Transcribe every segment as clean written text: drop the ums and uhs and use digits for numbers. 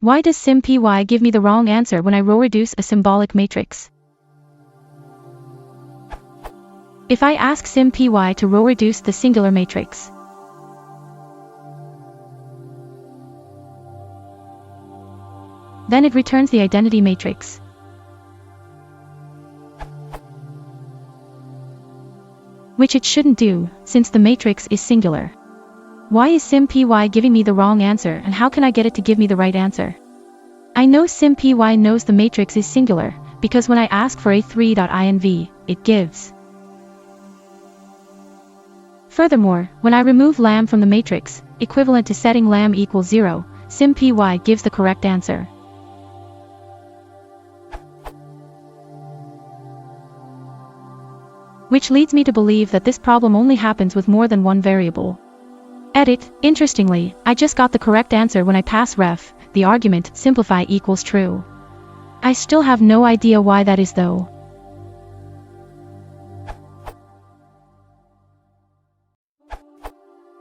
Why does SymPy give me the wrong answer when I row reduce a symbolic matrix? If I ask SymPy to row reduce the singular matrix, then it returns the identity matrix. Which it shouldn't do, since the matrix is singular. Why is SymPy giving me the wrong answer, and how can I get it to give me the right answer? I know SymPy knows the matrix is singular, because when I ask for a3.inv, it gives. Furthermore, when I remove lam from the matrix, equivalent to setting lam equals 0, SymPy gives the correct answer. Which leads me to believe that this problem only happens with more than one variable. Edit, interestingly, I just got the correct answer when I pass ref, the argument, simplify equals true. I still have no idea why that is though.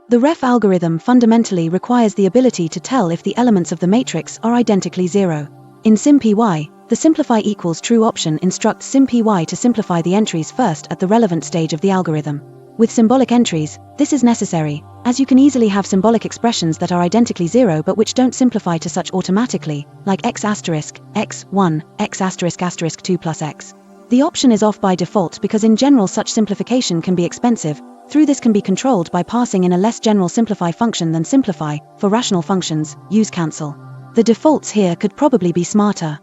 The ref algorithm fundamentally requires the ability to tell if the elements of the matrix are identically 0. In SymPy, the simplify equals true option instructs SymPy to simplify the entries first at the relevant stage of the algorithm. With symbolic entries, this is necessary, as you can easily have symbolic expressions that are identically 0 but which don't simplify to such automatically, like x*, x1, x*** 2 plus x. The option is off by default because in general such simplification can be expensive. Through this can be controlled by passing in a less general simplify function than simplify. For rational functions, use cancel. The defaults here could probably be smarter.